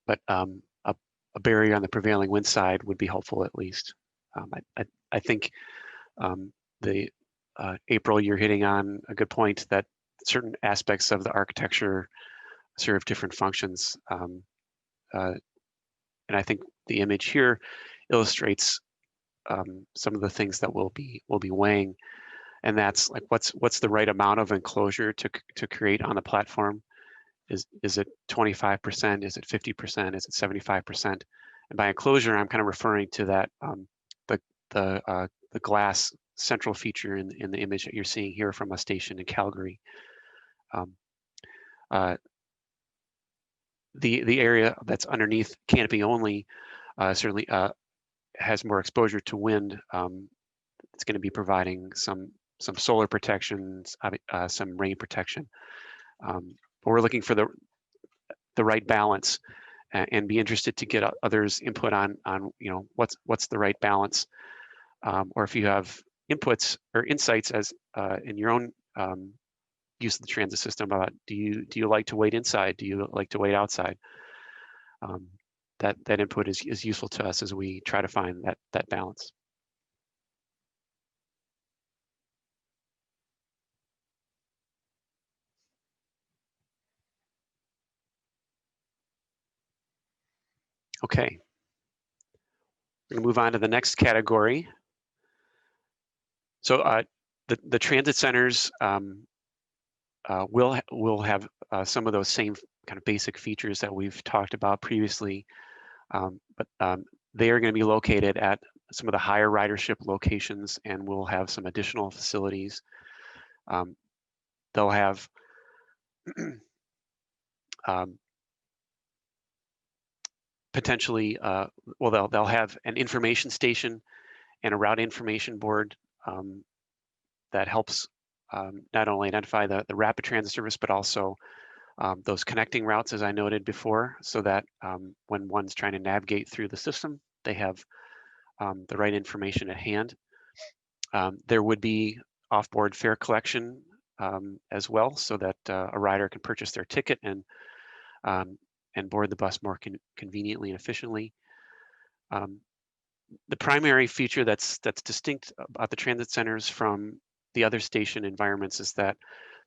but a barrier on the prevailing wind side would be helpful at least. I think April, you're hitting on a good point that certain aspects of the architecture serve different functions. And I think the image here illustrates some of the things that we'll be weighing. And that's like what's the right amount of enclosure to create on the platform, Is it 25%? Is it 50%? Is it 75%? And by enclosure, I'm kind of referring to that the glass central feature in the image that you're seeing here from a station in Calgary. The area that's underneath canopy only certainly has more exposure to wind. It's going to be providing some solar protections, some rain protection. But we're looking for the right balance, and be interested to get others' input on what's the right balance, or if you have inputs or insights as in your own use of the transit system about do you like to wait inside? Do you like to wait outside? That input is useful to us as we try to find that balance. Okay, we're gonna move on to the next category. So the transit centers will have some of those same kind of basic features that we've talked about previously, but they are going to be located at some of the higher ridership locations, and we'll have some additional facilities. They'll have potentially, well, they'll have an information station and a route information board that helps not only identify the rapid transit service, but also those connecting routes, as I noted before, so that when one's trying to navigate through the system, they have the right information at hand. There would be off-board fare collection as well, so that a rider can purchase their ticket and board the bus more conveniently and efficiently. The primary feature that's distinct about the transit centers from the other station environments is that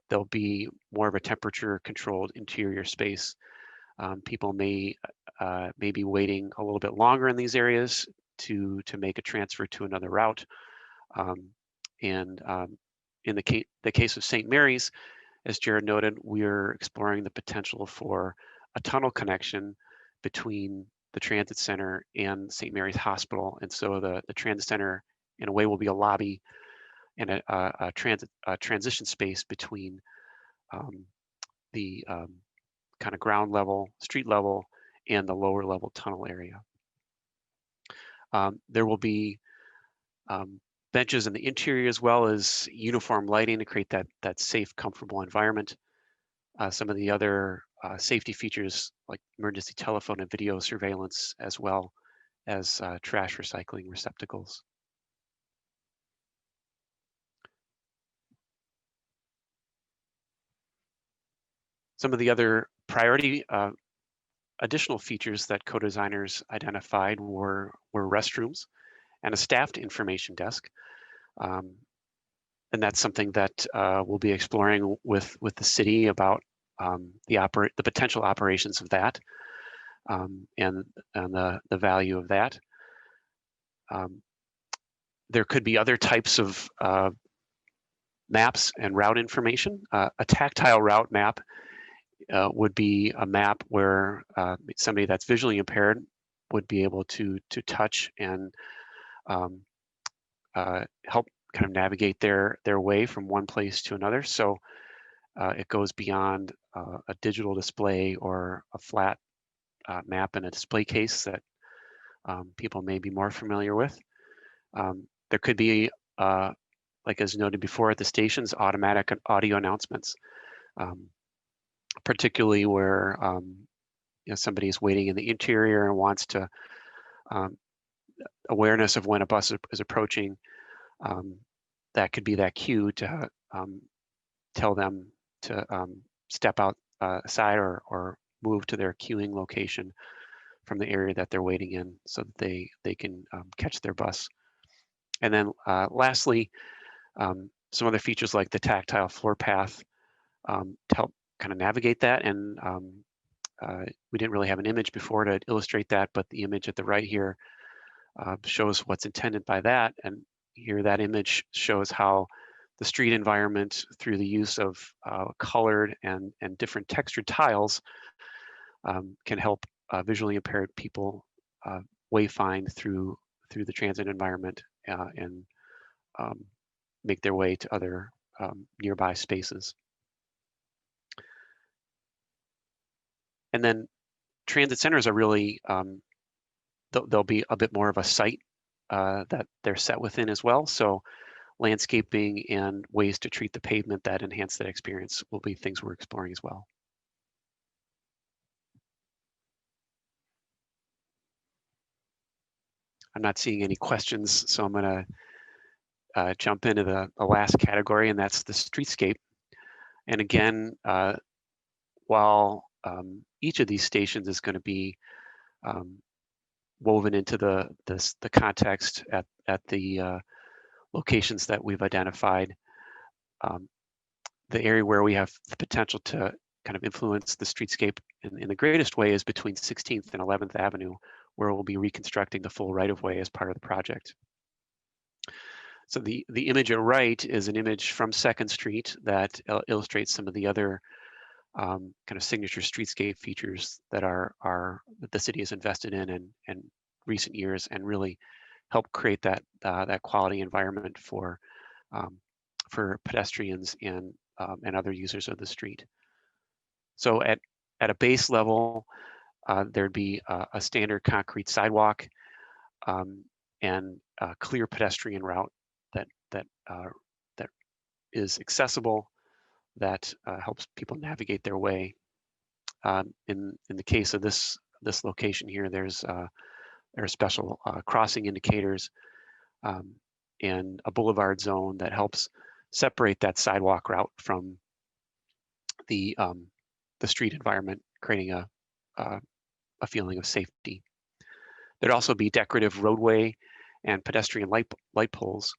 there'll be more of a temperature-controlled interior space. People may be waiting a little bit longer in these areas to make a transfer to another route. In the case of St. Mary's, as Jared noted, we're exploring the potential for a tunnel connection between the transit center and St. Mary's Hospital. And so the transit center, in a way, will be a lobby and a transition space between the kind of ground level, street level, and the lower level tunnel area. There will be benches in the interior as well as uniform lighting to create that safe, comfortable environment. Some of the other safety features like emergency telephone and video surveillance, as well as trash recycling receptacles. Some of the other priority additional features that co-designers identified were restrooms and a staffed information desk. And that's something that we'll be exploring with the city about the potential operations of that and the value of that. There could be other types of maps and route information. A tactile route map would be a map where somebody that's visually impaired would be able to touch and help kind of navigate their way from one place to another. So it goes beyond a digital display or a flat map in a display case that people may be more familiar with. There could be, like as noted before at the stations, automatic audio announcements, particularly where somebody is waiting in the interior and wants to awareness of when a bus is approaching. That could be that cue to tell them to step out aside or move to their queuing location from the area that they're waiting in, so that they can catch their bus. And then lastly, some other features like the tactile floor path to help kind of navigate that. And we didn't really have an image before to illustrate that, but the image at the right here shows what's intended by that. And here that image shows how street environment through the use of colored and different textured tiles can help visually impaired people wayfind through the transit environment and make their way to other nearby spaces. And then transit centers are really, they'll be a bit more of a site that they're set within as well. So landscaping and ways to treat the pavement that enhance that experience will be things we're exploring as well. I'm not seeing any questions, so I'm going to jump into the last category, and that's the streetscape. And again, while each of these stations is going to be woven into the context at the locations that we've identified, the area where we have the potential to kind of influence the streetscape in the greatest way is between 16th and 11th Avenue, where we'll be reconstructing the full right-of-way as part of the project. So the image at right is an image from 2nd Street that illustrates some of the other kind of signature streetscape features that that the city has invested in recent years and really help create that quality environment for pedestrians and other users of the street. So at a base level, there'd be a standard concrete sidewalk and a clear pedestrian route that is accessible, that helps people navigate their way. In the case of this location here, there are special crossing indicators and a boulevard zone that helps separate that sidewalk route from the street environment, creating a feeling of safety. There'd also be decorative roadway and pedestrian light poles.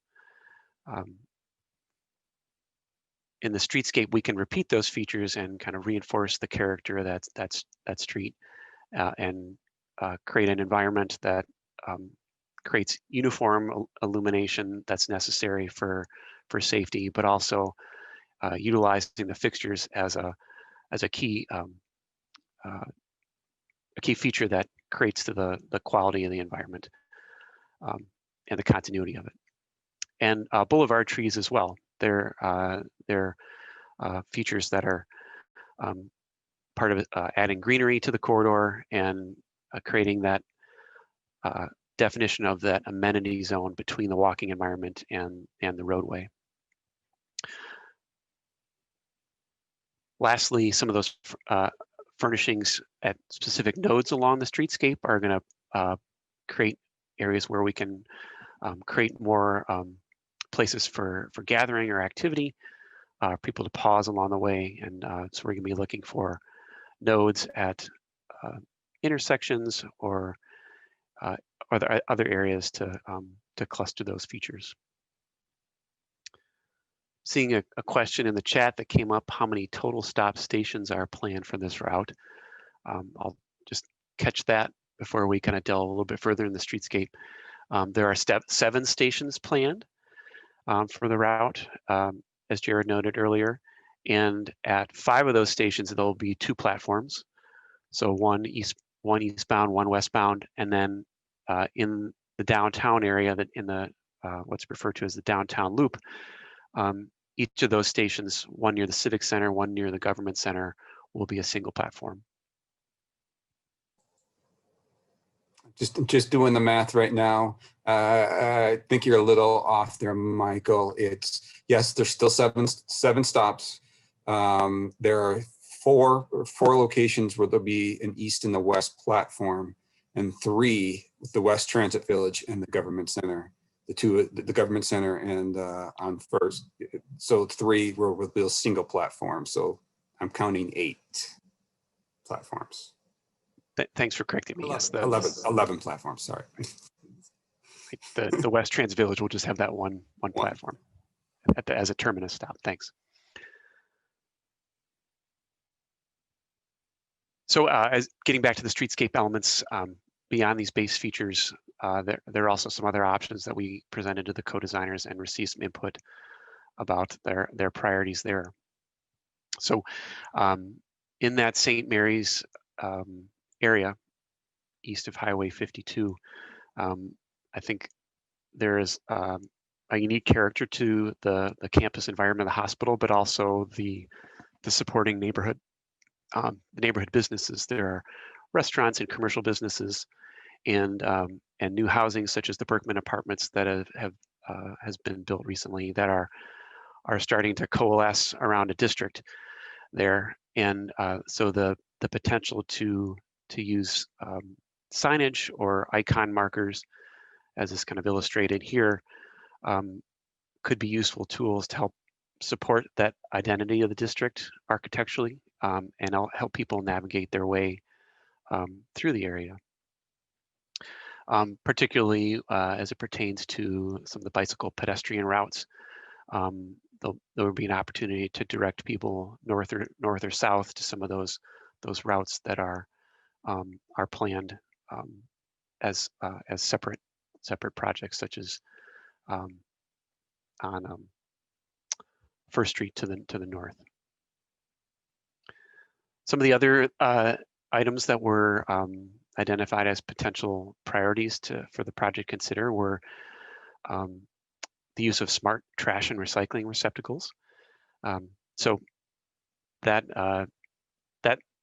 In the streetscape, we can repeat those features and kind of reinforce the character of that street and create an environment that creates uniform illumination that's necessary for safety, but also utilizing the fixtures as a key feature that creates the quality of the environment and the continuity of it. And boulevard trees as well. They're features that are part of adding greenery to the corridor and creating that definition of that amenity zone between the walking environment and the roadway. Lastly, some of those furnishings at specific nodes along the streetscape are going to create areas where we can create more places for gathering or activity, people to pause along the way. And so we're going to be looking for nodes at intersections or other areas to cluster those features. Seeing a question in the chat that came up, how many total stop stations are planned for this route? I'll just catch that before we kind of delve a little bit further in the streetscape. There are 7 stations planned for the route, as Jared noted earlier. And at 5 of those stations, there'll be 2 platforms. So one eastbound, one westbound, and then in the downtown area, that in the what's referred to as the downtown loop, each of those stations, one near the Civic Center, one near the Government Center, will be a single platform. Just doing the math right now. I think you're a little off there, Michael. Yes, there's still seven stops. There are four locations where there'll be an east and the west platform, and 3 with the West Transit Village and the Government Center. The Government Center and on First. So 3 where we'll build single platform. So I'm counting 8 platforms. Thanks for correcting me. 11 platforms, sorry. The West Transit Village will just have that one platform as a terminus stop. Thanks. So as getting back to the streetscape elements, beyond these base features, there are also some other options that we presented to the co-designers and received some input about their priorities there. So in that St. Mary's area, east of Highway 52, I think there is a unique character to the campus environment of the hospital, but also the supporting neighborhood, the neighborhood businesses. There are restaurants and commercial businesses, and new housing such as the Berkman Apartments that has been built recently that are starting to coalesce around a district there. And so the potential to use signage or icon markers, as is kind of illustrated here, could be useful tools to help support that identity of the district architecturally, and help people navigate their way through the area. Particularly as it pertains to some of the bicycle pedestrian routes. There would be an opportunity to direct people north or south to some of those routes that are planned as separate projects, such as on First Street to the north. Some of the other items that were identified as potential priorities for the project consider were the use of smart trash and recycling receptacles. So that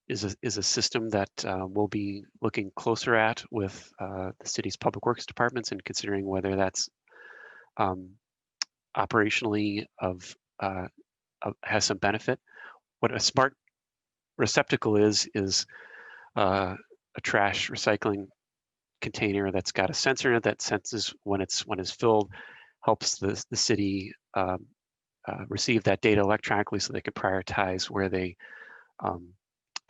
is a system that we'll be looking closer at with the city's public works departments and considering whether that's operationally has some benefit. What a smart receptacle is a trash recycling container that's got a sensor in it that senses when it's filled, helps the city receive that data electronically so they can prioritize where they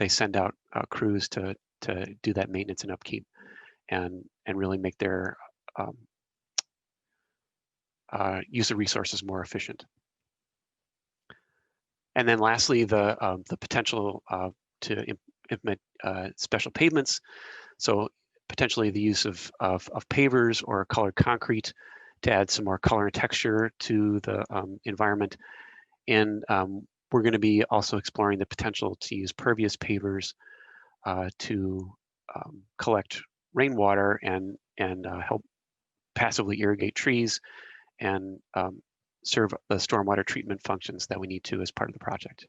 send out crews to do that maintenance and upkeep, and really make their use of resources more efficient. And then lastly, the potential to implement special pavements. So potentially the use of pavers or colored concrete to add some more color and texture to the environment. And we're going to be also exploring the potential to use pervious pavers to collect rainwater and help passively irrigate trees and serve the stormwater treatment functions that we need to as part of the project.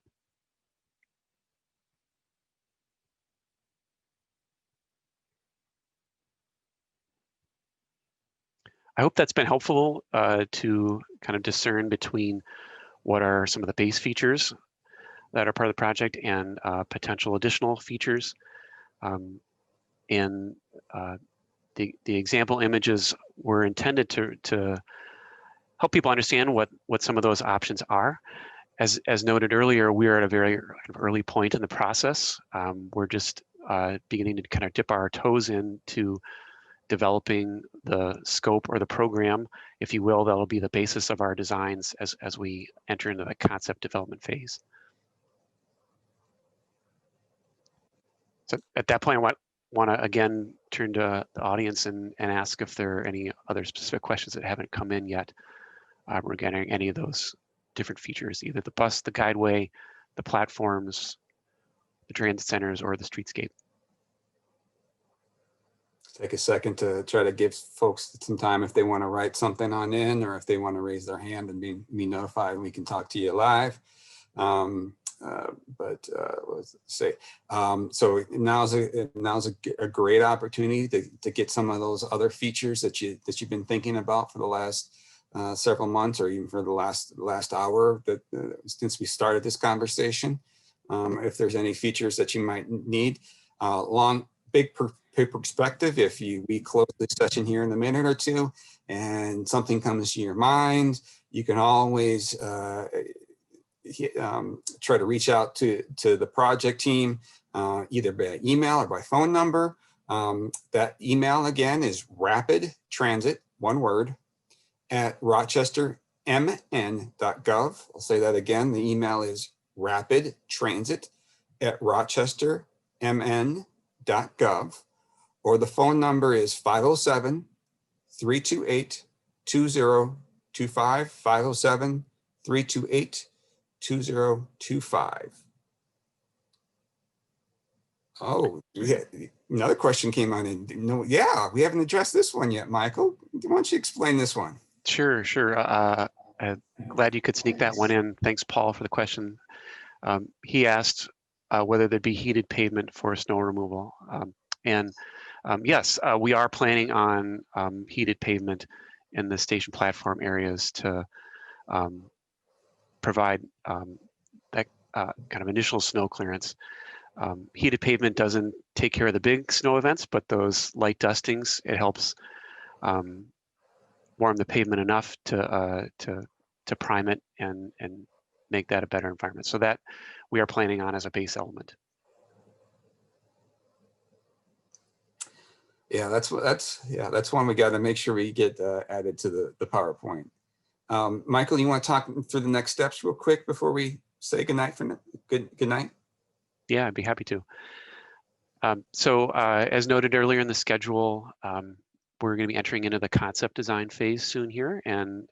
I hope that's been helpful to kind of discern between what are some of the base features that are part of the project and potential additional features. And the example images were intended to help people understand what some of those options are. As noted earlier, we are at a very early point in the process. We're just beginning to kind of dip our toes into developing the scope or the program, if you will, that'll be the basis of our designs as we enter into the concept development phase. So at that point, I want to again turn to the audience and ask if there are any other specific questions that haven't come in yet regarding any of those different features, either the bus, the guideway, the platforms, the transit centers, or the streetscape. Take a second to try to give folks some time if they want to write something on in, or if they want to raise their hand and be notified, we can talk to you live. Let's say, so now's a great opportunity to get some of those other features that you've been thinking about for the last several months, or even for the last hour since we started this conversation. If there's any features that you might need, big perspective, if we close this session here in a minute or two and something comes to your mind, you can always try to reach out to the project team, either by email or by phone number. That email again is rapidtransit, one word, at rochestermn.gov. I'll say that again. The email is rapidtransit at rochestermn.gov, or the phone number is 507-328-2025, 328-2025. Oh, another question came on in. No, yeah, we haven't addressed this one yet, Michael. Why don't you explain this one? Sure, sure. Glad you could sneak that one in. Thanks, Paul, for the question. He asked whether there'd be heated pavement for snow removal. Yes, we are planning on heated pavement in the station platform areas to provide that kind of initial snow clearance. Heated pavement doesn't take care of the big snow events, but those light dustings, it helps warm the pavement enough to prime it and make that a better environment. So that we are planning on as a base element. Yeah, that's one we got to make sure we get added to the PowerPoint. Michael, you want to talk through the next steps real quick before we say goodnight for good night? Yeah, I'd be happy to. As noted earlier in the schedule, we're going to be entering into the concept design phase soon here, and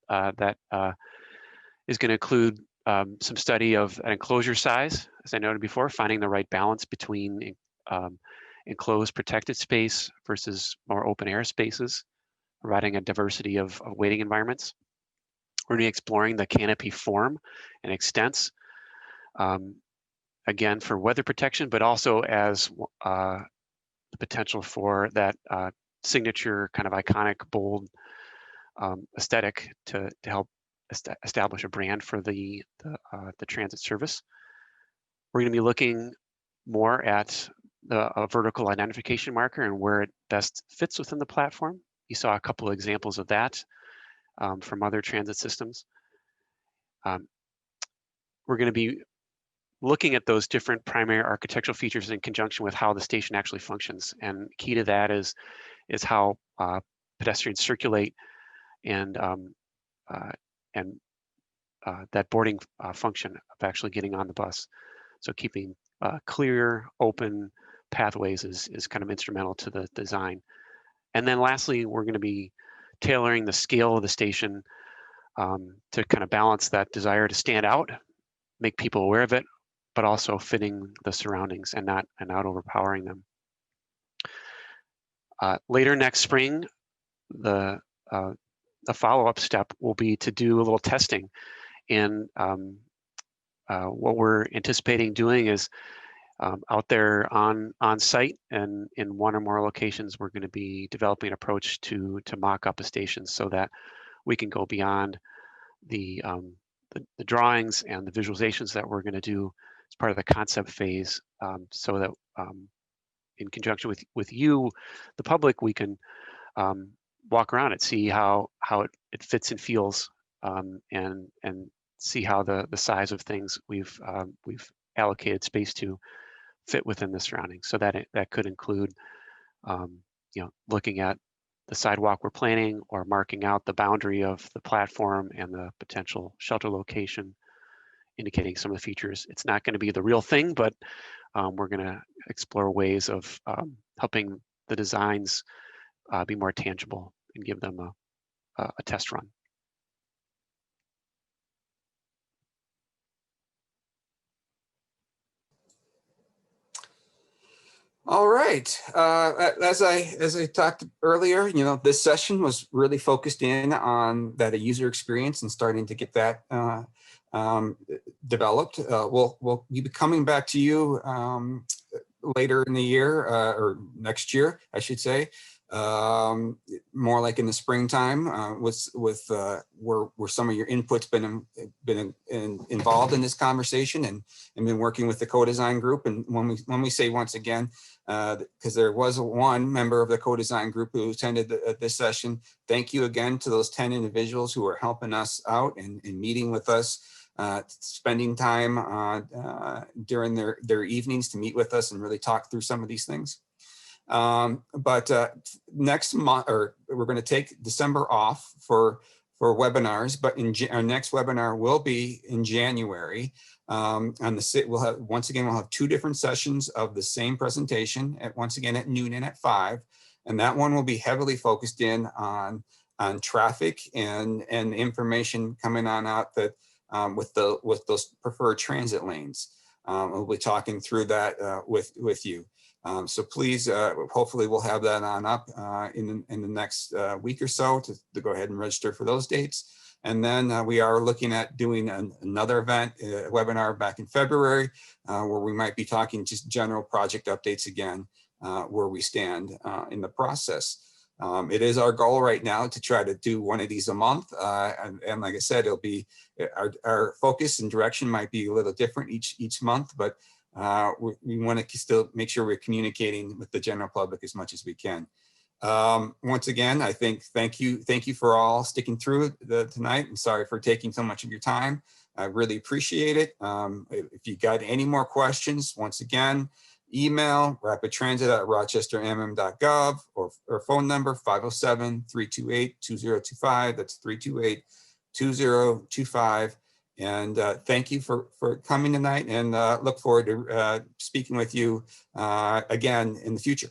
that is going to include some study of an enclosure size, as I noted before, finding the right balance between enclosed protected space versus more open air spaces, providing a diversity of waiting environments. We're going to be exploring the canopy form and extents, again, for weather protection, but also as the potential for that signature kind of iconic, bold aesthetic to help establish a brand for the transit service. We're going to be looking more at a vertical identification marker and where it best fits within the platform. You saw a couple of examples of that from other transit systems. We're going to be looking at those different primary architectural features in conjunction with how the station actually functions. And key to that is how pedestrians circulate and that boarding function of actually getting on the bus. So keeping clear, open pathways is kind of instrumental to the design. And then lastly, we're going to be tailoring the scale of the station to kind of balance that desire to stand out, make people aware of it, but also fitting the surroundings and not overpowering them. Later next spring, the follow-up step will be to do a little testing. And what we're anticipating doing is out there on site and in one or more locations, we're going to be developing an approach to mock up a station so that we can go beyond the drawings and the visualizations that we're going to do as part of the concept phase, so that in conjunction with you, the public, we can walk around it, see how it fits and feels, and see how the size of things we've allocated space to fit within the surroundings. So that could include looking at the sidewalk we're planning or marking out the boundary of the platform and the potential shelter location, indicating some of the features. It's not going to be the real thing, but we're going to explore ways of helping the designs be more tangible and give them a test run. All right. As I talked earlier, this session was really focused in on that user experience and starting to get that developed. We'll be coming back to you later in the year or next year, I should say, more like in the springtime, with where some of your input's been involved in this conversation and been working with the co-design group. And when we say once again, because there was one member of the co-design group who attended this session, thank you again to those 10 individuals who are helping us out and meeting with us, spending time during their evenings to meet with us and really talk through some of these things. But next month, or we're going to take December off for webinars, but our next webinar will be in January. We'll have 2 different sessions of the same presentation once again at noon and at 5. And that one will be heavily focused in on on traffic and information coming on out that with those preferred transit lanes. We'll be talking through that with you. So please, hopefully we'll have that on up in the next week or so to go ahead and register for those dates. And then we are looking at doing another event, a webinar back in February, where we might be talking just general project updates again, where we stand in the process. It is our goal right now to try to do one of these a month. And like I said, it'll be our focus and direction might be a little different each month, but we want to still make sure we're communicating with the general public as much as we can. Once again, I think thank you for all sticking through tonight, and sorry for taking so much of your time. I really appreciate it. If you got any more questions, once again, email rapidtransit@rochestermm.gov or phone number 507-328-2025. That's 328-2025. And thank you for coming tonight, and look forward to speaking with you again in the future.